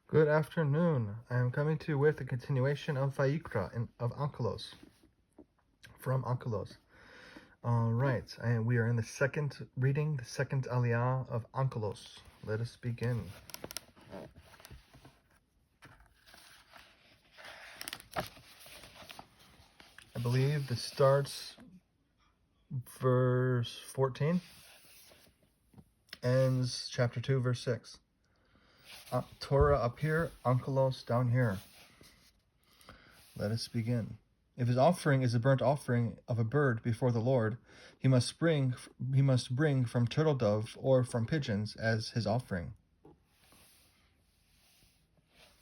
Good afternoon. I am coming to you with a continuation of Vayikra of Onkelos, from Onkelos. All right, and we are in the second reading, the second aliyah of Onkelos. Let us begin. I believe this starts verse 14, ends chapter 2, verse 6. Torah up here, Onkelos down here. Let us begin. If his offering is a burnt offering of a bird before the Lord, he must bring from turtle dove or from pigeons as his offering.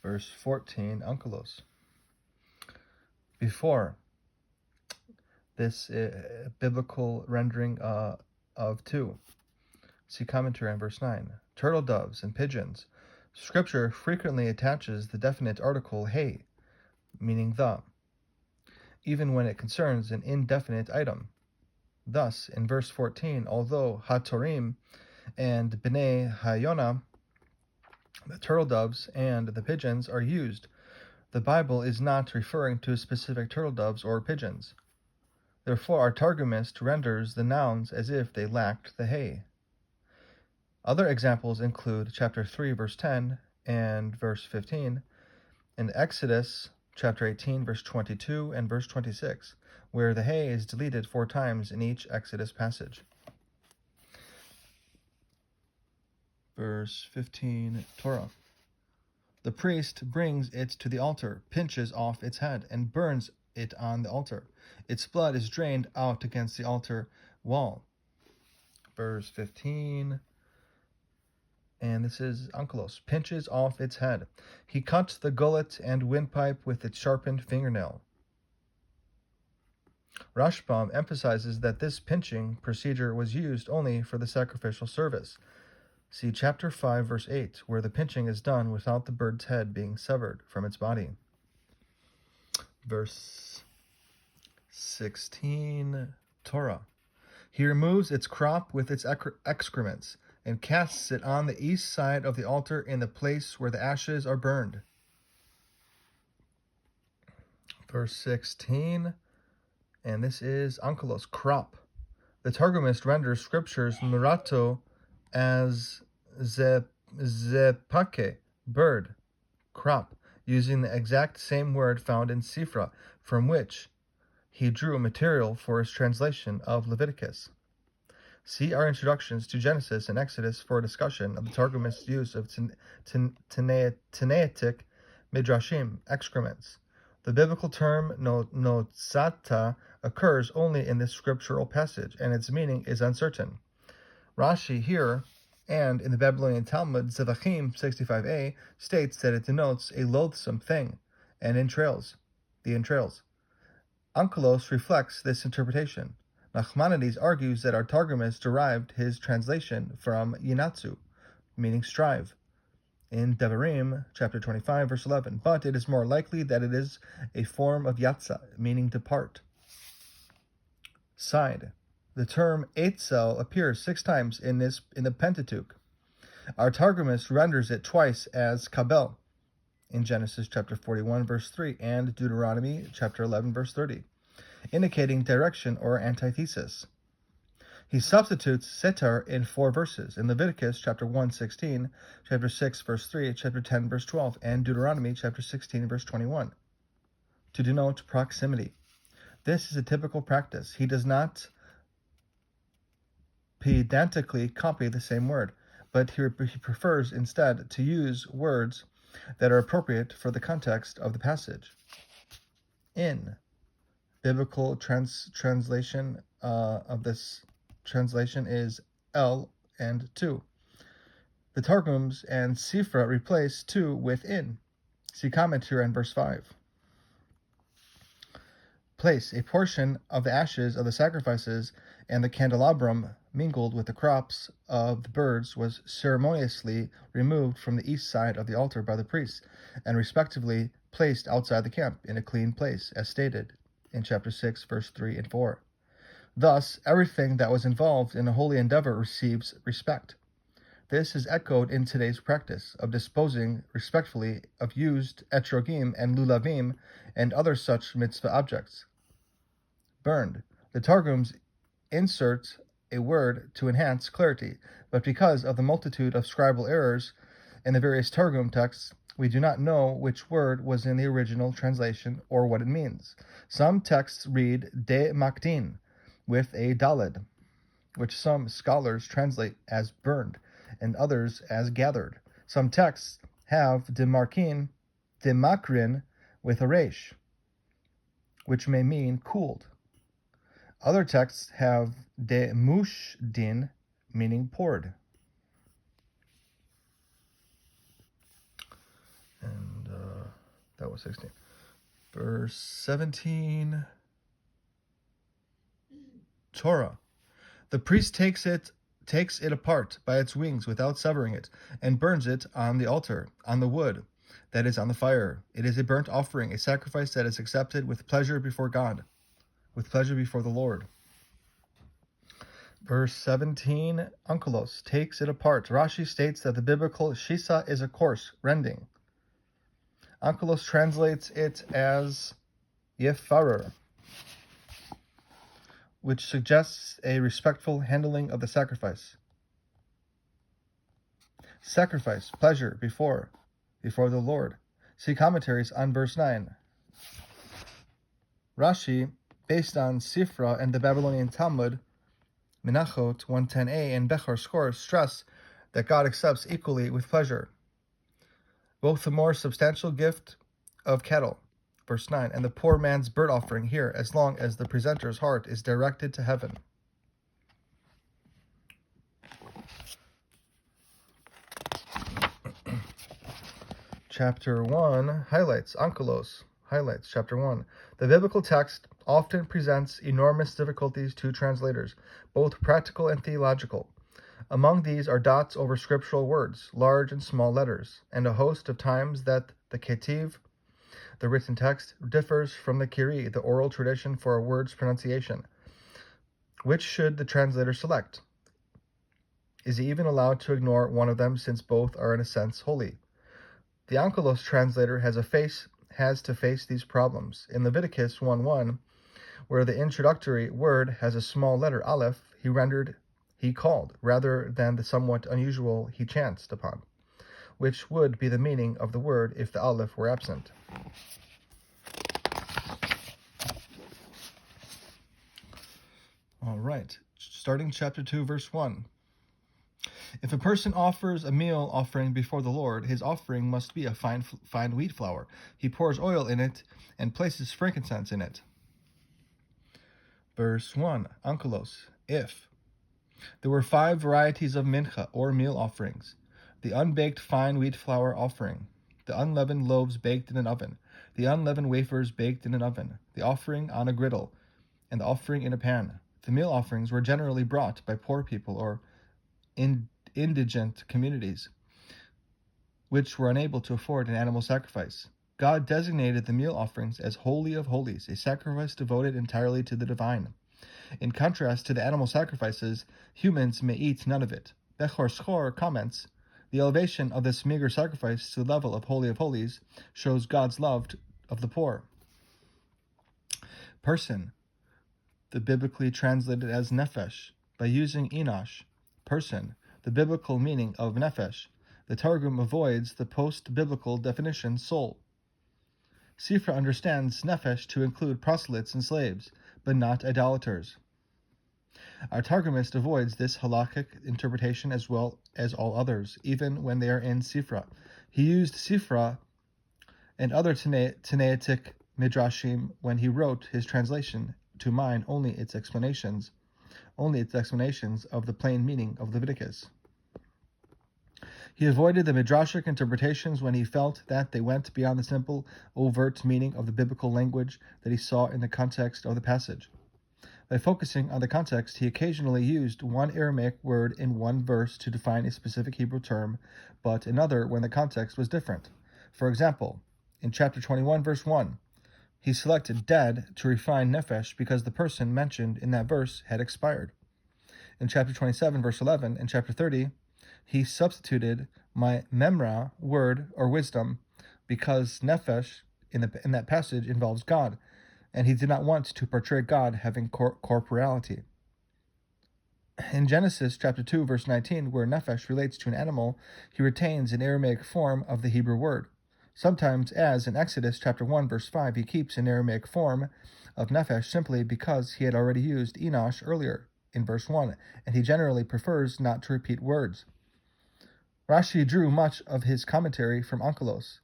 Verse 14, Onkelos. Before this biblical rendering of two. See commentary on verse 9. Turtle doves and pigeons. Scripture frequently attaches the definite article he, meaning the, even when it concerns an indefinite item. Thus, in verse 14, although Hatorim and Bnei Hayona, the turtle doves and the pigeons, are used, the Bible is not referring to specific turtle doves or pigeons. Therefore, our Targumist renders the nouns as if they lacked the he. Other examples include chapter 3, verse 10 and verse 15, and Exodus chapter 18, verse 22 and verse 26, where the he is deleted 4 times in each Exodus passage. Verse 15, Torah. The priest brings it to the altar, pinches off its head, and burns it on the altar. Its blood is drained out against the altar wall. Verse 15, and this is Onkelos, pinches off its head. He cut the gullet and windpipe with its sharpened fingernail. Rashbam emphasizes that this pinching procedure was used only for the sacrificial service. See chapter 5, verse 8, where the pinching is done without the bird's head being severed from its body. Verse 16, Torah. He removes its crop with its excrements and casts it on the east side of the altar in the place where the ashes are burned. Verse 16, and this is Onkelos, crop. The Targumist renders scripture's murato as zepake, bird, crop, using the exact same word found in Sifra, from which he drew material for his translation of Leviticus. See our introductions to Genesis and Exodus for a discussion of the Targumist's use of Tanaitic midrashim, excrements. The biblical term notzata occurs only in this scriptural passage, and its meaning is uncertain. Rashi here, and in the Babylonian Talmud, Zevachim 65a, states that it denotes a loathsome thing, and the entrails. Onkelos reflects this interpretation. Nachmanides argues that our Targumist derived his translation from Yinatsu, meaning strive, in Devarim, chapter 25, verse 11, but it is more likely that it is a form of yatsa, meaning depart. Side. The term etzel appears 6 times in the Pentateuch. Our Targumist renders it twice as kabel, in Genesis chapter 41, verse 3, and Deuteronomy chapter 11, verse 30, indicating direction or antithesis. He substitutes setar in 4 verses, in Leviticus chapter 1, 16, chapter 6, verse 3, chapter 10, verse 12, and Deuteronomy chapter 16, verse 21, to denote proximity. This is a typical practice. He does not pedantically copy the same word, but he prefers instead to use words that are appropriate for the context of the passage. In biblical translation of this translation is el and tu. The Targums and Sifra replace tu with in. See commentary on verse 5. Place a portion of the ashes of the sacrifices and the candelabrum mingled with the crops of the birds was ceremoniously removed from the east side of the altar by the priests, and respectively placed outside the camp in a clean place, as stated in chapter 6, verse 3 and 4. Thus, everything that was involved in a holy endeavor receives respect. This is echoed in today's practice of disposing respectfully of used etrogim and lulavim and other such mitzvah objects. Burned. The Targums insert a word to enhance clarity, but because of the multitude of scribal errors in the various Targum texts, we do not know which word was in the original translation or what it means. Some texts read de makdin with a daled, which some scholars translate as burned and others as gathered. Some texts have de makrin with a resh, which may mean cooled. Other texts have de mushdin, meaning poured. And that was 16. Verse 17. Torah. The priest takes it apart by its wings without severing it, and burns it on the altar, on the wood that is on the fire. It is a burnt offering, a sacrifice that is accepted with pleasure before God, with pleasure before the Lord. Verse 17, Onkelos takes it apart. Rashi states that the biblical shisa is a coarse rending. Onkelos translates it as yefarer, which suggests a respectful handling of the sacrifice. Sacrifice, pleasure, before the Lord. See commentaries on verse 9. Rashi, based on Sifra and the Babylonian Talmud, Menachot 110a and Bechor scores stress that God accepts equally with pleasure both the more substantial gift of cattle, verse 9, and the poor man's burnt offering here, as long as the presenter's heart is directed to heaven. Chapter 1 highlights, Onkelos highlights, chapter 1. The biblical text often presents enormous difficulties to translators, both practical and theological. Among these are dots over scriptural words, large and small letters, and a host of times that the ketiv, the written text, differs from the kiri, the oral tradition for a word's pronunciation. Which should the translator select? Is he even allowed to ignore one of them, since both are in a sense holy? The Onkelos translator has to face these problems. In Leviticus 1:1, where the introductory word has a small letter aleph, he rendered he called, rather than the somewhat unusual he chanced upon, which would be the meaning of the word if the aleph were absent. All right, starting chapter 2, verse 1. If a person offers a meal offering before the Lord, his offering must be a fine wheat flour. He pours oil in it and places frankincense in it. Verse 1, Onkelos, if. There were 5 varieties of mincha, or meal offerings: the unbaked fine wheat flour offering, the unleavened loaves baked in an oven, the unleavened wafers baked in an oven, the offering on a griddle, and the offering in a pan. The meal offerings were generally brought by poor people or indigent communities, which were unable to afford an animal sacrifice. God designated the meal offerings as holy of holies, a sacrifice devoted entirely to the divine. In contrast to the animal sacrifices, humans may eat none of it. Bechor Schor comments, the elevation of this meager sacrifice to the level of Holy of Holies shows God's love of the poor. Person, the biblically translated as nefesh, by using enosh, person, the biblical meaning of nefesh. The Targum avoids the post-biblical definition soul. Sifra understands nefesh to include proselytes and slaves, but not idolaters. Our Targumist avoids this halakhic interpretation as well as all others, even when they are in Sifra. He used Sifra and other Tanaitic midrashim when he wrote his translation to mind only its explanations of the plain meaning of Leviticus. He avoided the midrashic interpretations when he felt that they went beyond the simple, overt meaning of the biblical language that he saw in the context of the passage. By focusing on the context, he occasionally used one Aramaic word in one verse to define a specific Hebrew term, but another when the context was different. For example, in chapter 21, verse 1, he selected dead to refine nefesh because the person mentioned in that verse had expired. In chapter 27, verse 11, and chapter 30, he substituted my memra, word or wisdom, because nefesh in that passage involves God, and he did not want to portray God having corporeality. In Genesis chapter 2, verse 19, where nefesh relates to an animal, he retains an Aramaic form of the Hebrew word. Sometimes, as in Exodus chapter 1, verse 5, he keeps an Aramaic form of nefesh simply because he had already used enosh earlier in verse 1, and he generally prefers not to repeat words. Rashi drew much of his commentary from Onkelos,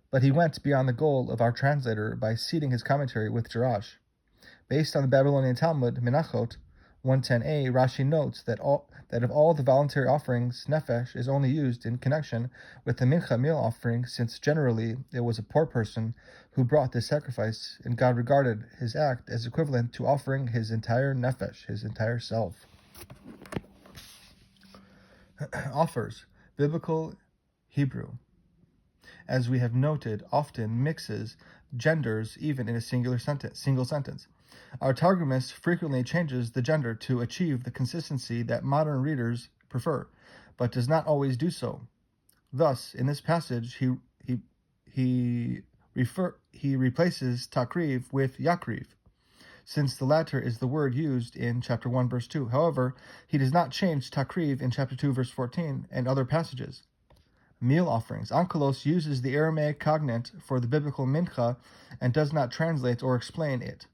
but he went beyond the goal of our translator by seeding his commentary with Jerash. Based on the Babylonian Talmud, Menachot 110a, Rashi notes that of all the voluntary offerings, nefesh is only used in connection with the mincha meal offering, since generally it was a poor person who brought this sacrifice, and God regarded his act as equivalent to offering his entire nefesh, his entire self. Offers. Biblical Hebrew, as we have noted, often mixes genders even in a single sentence. Our Targumist frequently changes the gender to achieve the consistency that modern readers prefer, but does not always do so. Thus, in this passage, he replaces takriv with yakriv, since the latter is the word used in chapter 1, verse 2. However, he does not change takriv in chapter 2, verse 14, and other passages. Meal offerings. Onkelos uses the Aramaic cognate for the biblical mincha and does not translate or explain it.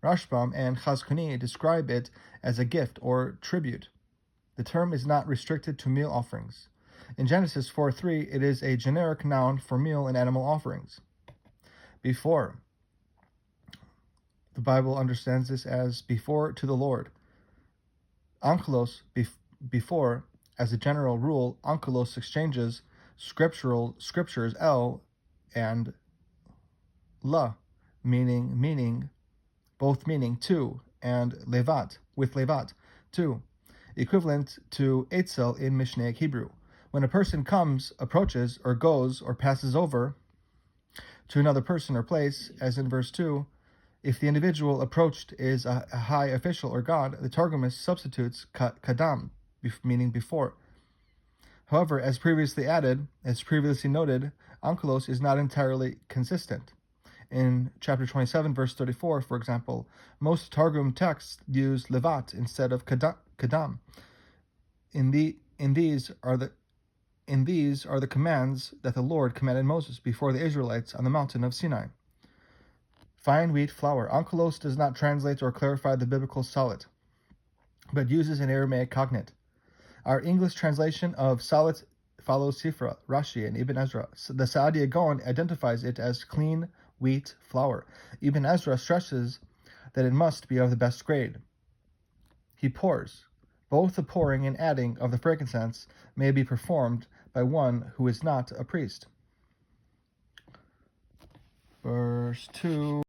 Rashbam and Chazkuni describe it as a gift or tribute. The term is not restricted to meal offerings. In Genesis 4:3, it is a generic noun for meal and animal offerings. Before. The Bible understands this as before to the Lord. Onkelos, before, as a general rule, Onkelos exchanges scriptures el and la, both meaning to, and levat, with levat, to, equivalent to etzel in Mishnaic Hebrew. When a person approaches, or goes, or passes over to another person or place, as in verse 2, if the individual approached is a high official or God, the Targumist substitutes kadam, meaning before. However, as previously noted, Onkelos is not entirely consistent. In chapter 27, verse 34, for example, most Targum texts use levat instead of kadam. In these are the commands that the Lord commanded Moses before the Israelites on the mountain of Sinai. Fine wheat flour. Onkelos does not translate or clarify the biblical salat, but uses an Aramaic cognate. Our English translation of salat follows Sifra, Rashi, and Ibn Ezra. The Sa'adi Gaon identifies it as clean wheat flour. Ibn Ezra stresses that it must be of the best grade. He pours. Both the pouring and adding of the frankincense may be performed by one who is not a priest. Verse 2.